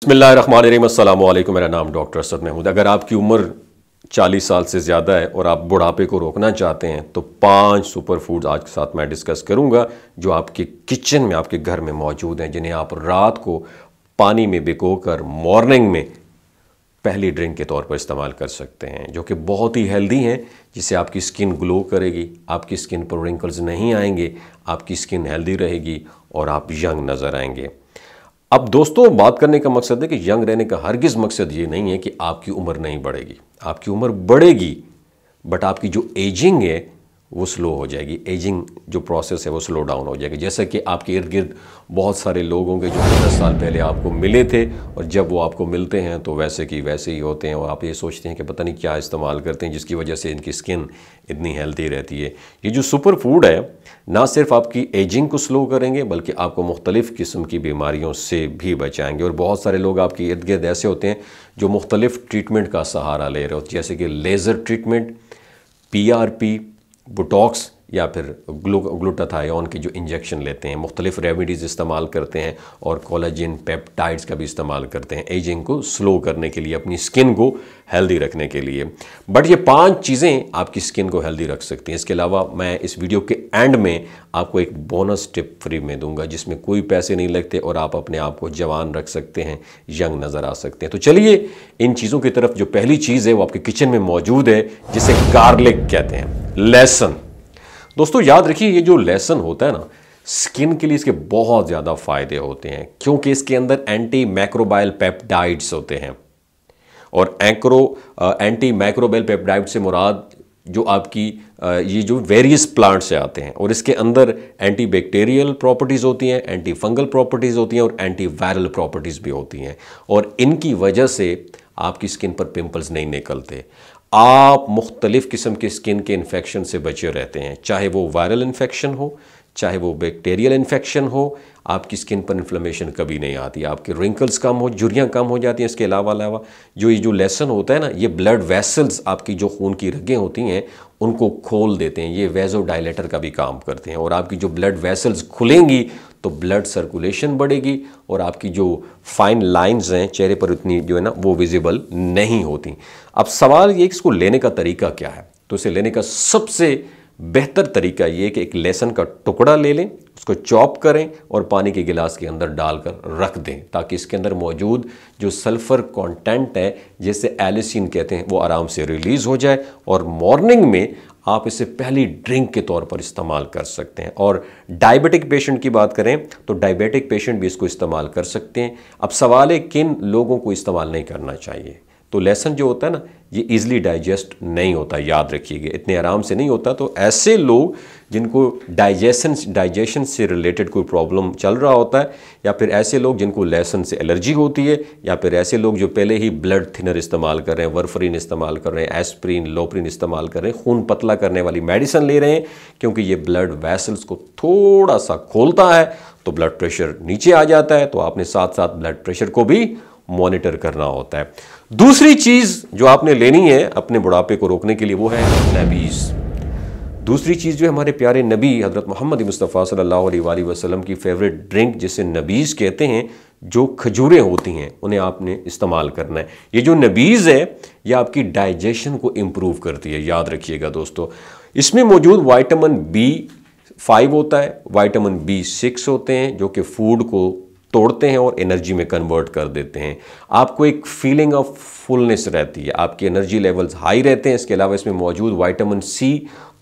बिस्मिल्लाहिर्रहमानिर्रहीम, अस्सलाम वालेकुम। मेरा नाम डॉक्टर असद महमूद। अगर आपकी उम्र 40 साल से ज़्यादा है और आप बुढ़ापे को रोकना चाहते हैं तो 5 सुपर फूड्स आज के साथ मैं डिस्कस करूंगा जो आपके किचन में, आपके घर में मौजूद हैं, जिन्हें आप रात को पानी में भिगोकर मॉर्निंग में पहली ड्रिंक के तौर पर इस्तेमाल कर सकते हैं, जो कि बहुत ही हेल्दी हैं, जिससे आपकी स्किन ग्लो करेगी, आपकी स्किन पर रिंकल्स नहीं आएंगे, आपकी स्किन हेल्दी रहेगी और आप यंग नज़र आएंगे। अब दोस्तों, बात करने का मकसद है कि यंग रहने का हरगिज़ मकसद ये नहीं है कि आपकी उम्र नहीं बढ़ेगी। आपकी उम्र बढ़ेगी, बट आपकी जो एजिंग है वो स्लो हो जाएगी। एजिंग जो प्रोसेस है वो स्लो डाउन हो जाएगी। जैसे कि आपके इर्द गिर्द बहुत सारे लोग होंगे जो 10 साल पहले आपको मिले थे और जब वो आपको मिलते हैं तो वैसे की वैसे ही होते हैं और आप ये सोचते हैं कि पता नहीं क्या इस्तेमाल करते हैं जिसकी वजह से इनकी स्किन इतनी हेल्दी रहती है। ये जो सुपर फूड है ना सिर्फ आपकी एजिंग को स्लो करेंगे बल्कि आपको मुख्तलिफ़ किस्म की बीमारियों से भी बचाएंगे। और बहुत सारे लोग आपके इर्द गिर्द ऐसे होते हैं जो मुख्तलिफ़ ट्रीटमेंट का सहारा ले रहे होते हैं, जैसे कि लेज़र ट्रीटमेंट, PRP, बोटॉक्स या फिर ग्लूटाथायोन के जो इंजेक्शन लेते हैं, मुख्तलिफ रेमेडीज़ इस्तेमाल करते हैं और कोलेजन पेप्टाइड्स का भी इस्तेमाल करते हैं एजिंग को स्लो करने के लिए, अपनी स्किन को हेल्दी रखने के लिए। बट ये 5 चीज़ें आपकी स्किन को हेल्दी रख सकती हैं। इसके अलावा मैं इस वीडियो के एंड में आपको एक बोनस टिप फ्री में दूंगा जिसमें कोई पैसे नहीं लगते और आप अपने आप को जवान रख सकते हैं, यंग नज़र आ सकते हैं। तो चलिए इन चीज़ों की तरफ। जो पहली चीज़ है वो आपके किचन में मौजूद है, जिसे गार्लिक कहते हैं, लहसुन। दोस्तों याद रखिए, ये जो लहसुन होता है ना, स्किन के लिए इसके बहुत ज़्यादा फ़ायदे होते हैं क्योंकि इसके अंदर एंटी मैक्रोबायल पेप्टाइड्स होते हैं। और एंटी मैक्रोबायल पेप्टाइड से मुराद जो आपकी ये जो वेरियस प्लांट से आते हैं और इसके अंदर एंटी बैक्टीरियल प्रॉपर्टीज़ होती हैं, एंटी फंगल प्रॉपर्टीज़ होती हैं और एंटी वायरल प्रॉपर्टीज़ भी होती हैं। और इनकी वजह से आपकी स्किन पर पिंपल्स नहीं निकलते। आप मुख्तलिफ़ किस्म के स्किन के इन्फेक्शन से बचे रहते हैं, चाहे वो वायरल इन्फेक्शन हो, चाहे वो बैक्टीरियल इन्फेक्शन हो। आपकी स्किन पर इन्फ्लेमेशन कभी नहीं आती, आपके रिंकल्स कम हो, झुर्रियाँ कम हो जाती हैं। इसके अलावा जो ये जो लहसुन होता है ना, ये ब्लड वेसल्स, आपकी जो खून की रगें होती हैं उनको खोल देते हैं। ये वेज़ोडाइलेटर का भी काम करते हैं और आपकी जो ब्लड वेसल्स खुलेंगी तो ब्लड सर्कुलेशन बढ़ेगी और आपकी जो फाइन लाइंस हैं चेहरे पर उतनी जो है ना वो विजिबल नहीं होती। अब सवाल ये कि इसको लेने का तरीका क्या है। तो इसे लेने का सबसे बेहतर तरीका ये कि एक लहसुन का टुकड़ा ले लें, उसको चॉप करें और पानी के गिलास के अंदर डालकर रख दें ताकि इसके अंदर मौजूद जो सल्फ़र कंटेंट है, जिसे एलिसिन कहते हैं, वो आराम से रिलीज़ हो जाए और मॉर्निंग में आप इसे पहली ड्रिंक के तौर पर इस्तेमाल कर सकते हैं। और डायबिटिक पेशेंट की बात करें तो डायबिटिक पेशेंट भी इसको इस्तेमाल कर सकते हैं। अब सवाल है किन लोगों को इस्तेमाल नहीं करना चाहिए। तो लहसुन जो होता है ना, ये इजीली डाइजेस्ट नहीं होता, याद रखिएगा, इतने आराम से नहीं होता। तो ऐसे लोग जिनको डाइजेशन से रिलेटेड कोई प्रॉब्लम चल रहा होता है, या फिर ऐसे लोग जिनको लहसुन से एलर्जी होती है, या फिर ऐसे लोग जो पहले ही ब्लड थिनर इस्तेमाल कर रहे हैं, वारफरीन इस्तेमाल कर रहे हैं, एस्प्रिन, लोप्रिन इस्तेमाल कर रहे हैं, खून पतला करने वाली मेडिसिन ले रहे हैं, क्योंकि ये ब्लड वेसल्स को थोड़ा सा खोलता है तो ब्लड प्रेशर नीचे आ जाता है। तो आपने साथ साथ ब्लड प्रेशर को भी मॉनिटर करना होता है। दूसरी चीज़ जो आपने लेनी है अपने बुढ़ापे को रोकने के लिए वो है नबीज़। दूसरी चीज़ जो है हमारे प्यारे नबी हज़रत मोहम्मद मुस्तफ़ा सल्लल्लाहु अलैहि वसल्लम की फेवरेट ड्रिंक जिसे नबीज़ कहते हैं, जो खजूरें होती हैं, उन्हें आपने इस्तेमाल करना है। ये जो नबीज़ है ये आपकी डाइजेशन को इम्प्रूव करती है, याद रखिएगा दोस्तों। इसमें मौजूद विटामिन B5 होता है, विटामिन B6 होते हैं जो कि फूड को तोड़ते हैं और एनर्जी में कन्वर्ट कर देते हैं। आपको एक फीलिंग ऑफ फुलनेस रहती है, आपकी एनर्जी लेवल्स हाई रहते हैं। इसके अलावा इसमें मौजूद विटामिन C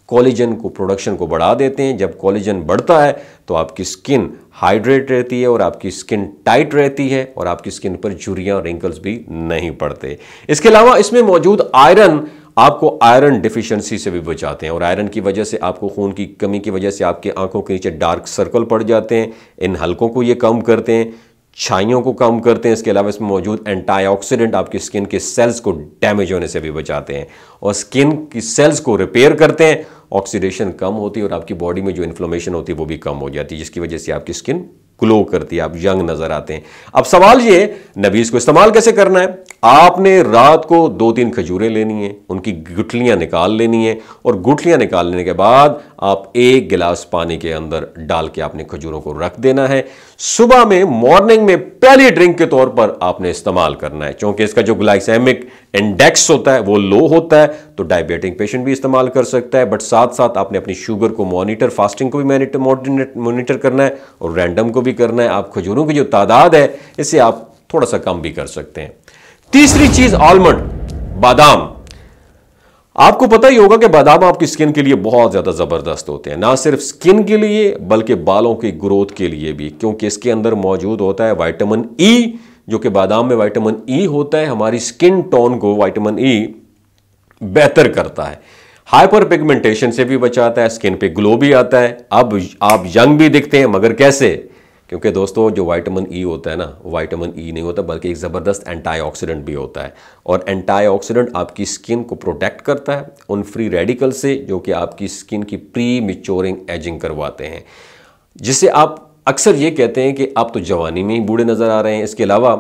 कोलेजन को प्रोडक्शन को बढ़ा देते हैं। जब कोलेजन बढ़ता है तो आपकी स्किन हाइड्रेट रहती है और आपकी स्किन टाइट रहती है और आपकी स्किन पर झुर्रियाँ, रिंकल्स भी नहीं पड़ते। इसके अलावा इसमें मौजूद आयरन आपको आयरन डिफिशिएंसी से भी बचाते हैं और आयरन की वजह से आपको खून की कमी की वजह से आपके आंखों के नीचे डार्क सर्कल पड़ जाते हैं। इन हलकों को ये कम करते हैं, छाइयों को कम करते हैं। इसके अलावा इसमें मौजूद एंटीऑक्सीडेंट आपकी स्किन के सेल्स को डैमेज होने से भी बचाते हैं और स्किन की सेल्स को रिपेयर करते हैं। ऑक्सीडेशन कम होती है और आपकी बॉडी में जो इन्फ्लेमेशन होती है वो भी कम हो जाती है, जिसकी वजह से आपकी स्किन ग्लो करती है, आप यंग नजर आते हैं। अब सवाल ये, नबीज को इस्तेमाल कैसे करना है? आपने रात को 2-3 खजूरें लेनी है, उनकी गुठलियां निकाल लेनी है और गुठलियां निकाल लेने के बाद आप 1 गिलास पानी के अंदर डाल के आपने खजूरों को रख देना है। सुबह में मॉर्निंग में पहली ड्रिंक के तौर पर आपने इस्तेमाल करना है। क्योंकि इसका जो ग्लाइसेमिक इंडेक्स होता है वो लो होता है, तो डायबिटिक पेशेंट भी इस्तेमाल कर सकता है। बट साथ साथ आपने अपनी शुगर को मॉनिटर, फास्टिंग को भी मॉनिटर करना है और रैंडम को भी करना है। आप खजूरों की जो तादाद है इसे आप थोड़ा सा कम भी कर सकते हैं। तीसरी चीज, आलमंड, बादाम। आपको पता ही होगा कि बादाम आपकी स्किन के लिए बहुत ज्यादा जबरदस्त होते हैं, ना सिर्फ स्किन के लिए बल्कि बालों की ग्रोथ के लिए भी, क्योंकि इसके अंदर मौजूद होता है विटामिन ई, जो कि बादाम में विटामिन ई होता है, हमारी स्किन टोन को विटामिन ई बेहतर करता है, हाइपर पिगमेंटेशन से भी बचाता है, स्किन पे ग्लो भी आता है। अब आप यंग भी दिखते हैं, मगर कैसे? क्योंकि दोस्तों जो विटामिन ई होता है ना, विटामिन ई नहीं होता बल्कि एक ज़बरदस्त एंटीऑक्सीडेंट भी होता है, और एंटीऑक्सीडेंट आपकी स्किन को प्रोटेक्ट करता है उन फ्री रेडिकल से जो कि आपकी स्किन की प्री मैच्योरिंग एजिंग करवाते हैं, जिससे आप अक्सर ये कहते हैं कि आप तो जवानी में ही बूढ़े नज़र आ रहे हैं। इसके अलावा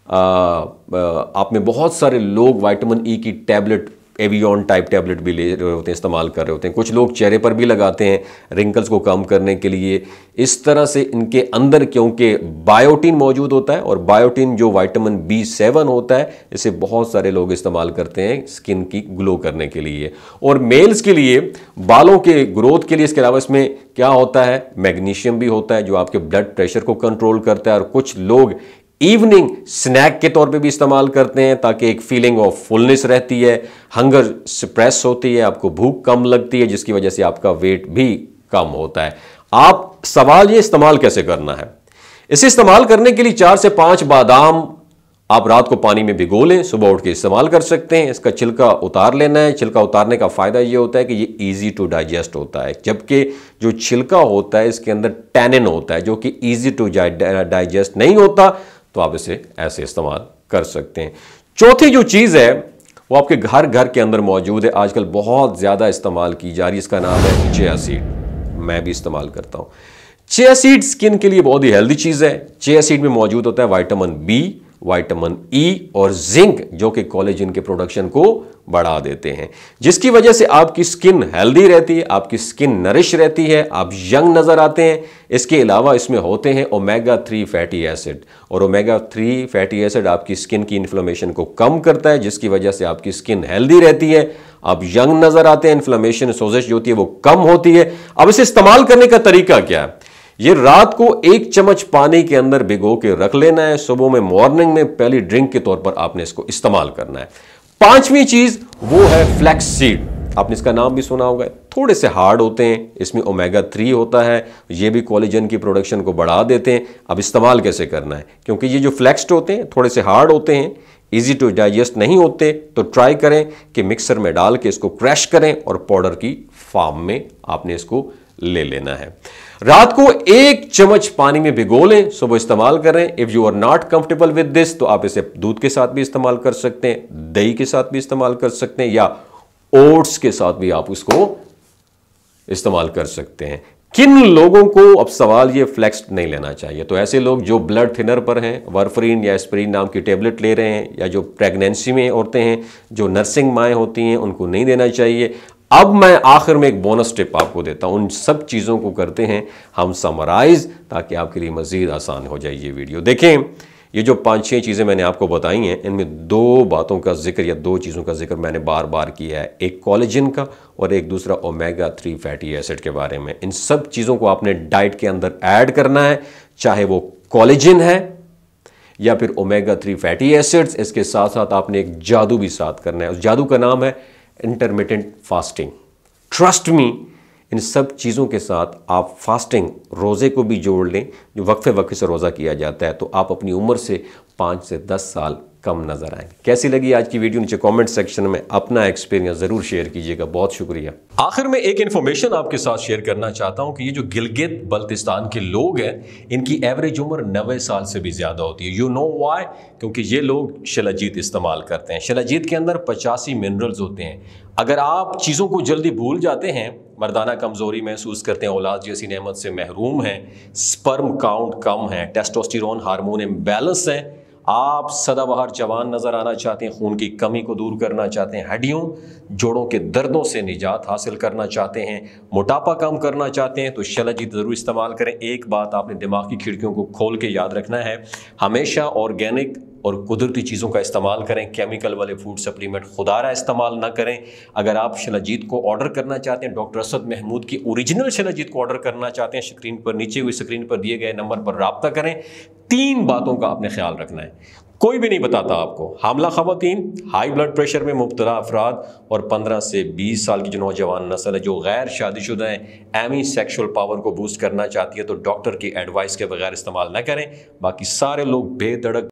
आप में बहुत सारे लोग विटामिन ई की टैबलेट, एवियन टाइप टैबलेट भी ले रहे होते हैं, इस्तेमाल कर रहे होते हैं। कुछ लोग चेहरे पर भी लगाते हैं रिंकल्स को कम करने के लिए। इस तरह से इनके अंदर क्योंकि बायोटिन मौजूद होता है, और बायोटिन जो विटामिन B7 होता है, इसे बहुत सारे लोग इस्तेमाल करते हैं स्किन की ग्लो करने के लिए। और मेल्स के लिए बालों के ग्रोथ के लिए इसके अलावा इसमें क्या होता है, मैग्नीशियम भी होता है जो आपके ब्लड प्रेशर को कंट्रोल करता है। और कुछ लोग इवनिंग स्नैक के तौर पे भी इस्तेमाल करते हैं ताकि एक फीलिंग ऑफ फुलनेस रहती है, हंगर सप्रेस होती है, आपको भूख कम लगती है, जिसकी वजह से आपका वेट भी कम होता है। आप सवाल ये इस्तेमाल कैसे करना है? इसे इस्तेमाल करने के लिए 4 से 5 बादाम आप रात को पानी में भिगो लें, सुबह उठ के इस्तेमाल कर सकते हैं। इसका छिलका उतार लेना है। छिलका उतारने का फायदा ये होता है कि ये इजी टू डाइजेस्ट होता है, जबकि जो छिलका होता है इसके अंदर टैनिन होता है जो कि इजी टू डाइजेस्ट नहीं होता, तो आप इसे ऐसे इस्तेमाल कर सकते हैं। चौथी जो चीज़ है वो आपके घर के अंदर मौजूद है, आजकल बहुत ज़्यादा इस्तेमाल की जा रही है, इसका नाम है चिया सीड। मैं भी इस्तेमाल करता हूँ। चिया सीड स्किन के लिए बहुत ही हेल्दी चीज़ है। चिया सीड में मौजूद होता है विटामिन बी, विटामिन ई और जिंक, जो कि कोलेजन के प्रोडक्शन को बढ़ा देते हैं, जिसकी वजह से आपकी स्किन हेल्दी रहती है, आपकी स्किन नरिश रहती है, आप यंग नजर आते हैं। इसके अलावा इसमें होते हैं ओमेगा 3 फैटी एसिड, और ओमेगा 3 फैटी एसिड आपकी स्किन की इन्फ्लेमेशन को कम करता है, जिसकी वजह से आपकी स्किन हेल्दी रहती है, आप यंग नजर आते हैं, इन्फ्लेमेशन, सोजिश जो होती है वो कम होती है। अब इसे इस्तेमाल करने का तरीका क्या है? ये रात को 1 चम्मच पानी के अंदर भिगो के रख लेना है, सुबह में मॉर्निंग में पहली ड्रिंक के तौर पर आपने इसको इस्तेमाल करना है। 5वीं चीज वो है फ्लैक्स सीड। आपने इसका नाम भी सुना होगा, थोड़े से हार्ड होते हैं, इसमें ओमेगा 3 होता है, ये भी कोलेजन की प्रोडक्शन को बढ़ा देते हैं। अब इस्तेमाल कैसे करना है? क्योंकि ये जो फ्लैक्स्ड होते हैं थोड़े से हार्ड होते हैं, इजी टू डाइजेस्ट नहीं होते, तो ट्राई करें कि मिक्सर में डाल के इसको क्रैश करें और पाउडर की फॉर्म में आपने इसको ले लेना है। रात को 1 चम्मच पानी में भिगो लें, सुबह इस्तेमाल करें। If you are not comfortable with this, तो आप इसे दूध के साथ भी इस्तेमाल कर सकते हैं, दही के साथ भी इस्तेमाल कर सकते हैं, या ओट्स के साथ भी आप उसको इस्तेमाल कर सकते हैं। किन लोगों को, अब सवाल ये, फ्लैक्स नहीं लेना चाहिए? तो ऐसे लोग जो ब्लड थिनर पर हैं, वारफरीन या एस्पिरिन नाम की टेबलेट ले रहे हैं, या जो प्रेगनेंसी में औरतें हैं, जो नर्सिंग माएँ होती हैं, उनको नहीं देना चाहिए। अब मैं आखिर में एक बोनस टिप आपको देता हूं। उन सब चीज़ों को करते हैं हम समराइज, ताकि आपके लिए मज़ीद आसान हो जाए ये वीडियो। देखें, ये जो 5-6 चीज़ें मैंने आपको बताई हैं, इनमें 2 बातों का जिक्र या 2 चीज़ों का जिक्र मैंने बार बार किया है, एक कोलेजन का और एक दूसरा ओमेगा 3 फैटी एसिड के बारे में। इन सब चीज़ों को आपने डाइट के अंदर ऐड करना है, चाहे वो कोलेजन है या फिर ओमेगा 3 फैटी एसिड्स। इसके साथ साथ आपने एक जादू भी साथ करना है, उस जादू का नाम है इंटरमिटेंट फास्टिंग। ट्रस्ट मी, इन सब चीज़ों के साथ आप फास्टिंग, रोज़े को भी जोड़ लें, जो वक्फे वक्फे से रोज़ा किया जाता है, तो आप अपनी उम्र से 5 से 10 साल कम नजर आएंगे। कैसी लगी आज की वीडियो? नीचे कमेंट सेक्शन में अपना एक्सपीरियंस ज़रूर शेयर कीजिएगा। बहुत शुक्रिया। आखिर में एक इन्फॉर्मेशन आपके साथ शेयर करना चाहता हूं कि ये जो गिलगित बल्तिस्तान के लोग हैं, इनकी एवरेज उम्र 90 साल से भी ज़्यादा होती है। You know why? क्योंकि ये लोग शिलाजीत इस्तेमाल करते हैं। शिलाजीत के अंदर 85 मिनरल्स होते हैं। अगर आप चीज़ों को जल्दी भूल जाते हैं, मर्दाना कमज़ोरी महसूस करते हैं, औलाद जैसी नेमत से महरूम हैं, स्पर्म काउंट कम है, टेस्टोस्टेरोन हार्मोन इम्बैलेंस है, आप सदाबहार जवान नज़र आना चाहते हैं, खून की कमी को दूर करना चाहते हैं, हड्डियों जोड़ों के दर्दों से निजात हासिल करना चाहते हैं, मोटापा कम करना चाहते हैं, तो शलाजीत ज़रूर इस्तेमाल करें। एक बात आपने दिमाग की खिड़कियों को खोल के याद रखना है, हमेशा ऑर्गेनिक और कुदरती चीज़ों का इस्तेमाल करें, केमिकल वाले फूड सप्लीमेंट खुदारा इस्तेमाल ना करें। अगर आप शलाजीत को ऑर्डर करना चाहते हैं, डॉक्टर असद महमूद की ओरिजिनल शलाजीत को ऑर्डर करना चाहते हैं, स्क्रीन पर नीचे हुई स्क्रीन पर दिए गए नंबर पर रब्ता करें। 3 बातों का आपने ख्याल रखना है, कोई भी नहीं बताता आपको। हामला खवातीन, हाई ब्लड प्रेशर में मुब्तला अफराद और 15 से 20 साल की जो नौजवान नस्ल है जो गैर शादीशुदा है, एमी सेक्शुअल पावर को बूस्ट करना चाहती है, तो डॉक्टर की एडवाइस के बगैर इस्तेमाल ना करें। बाकी सारे लोग बेधड़क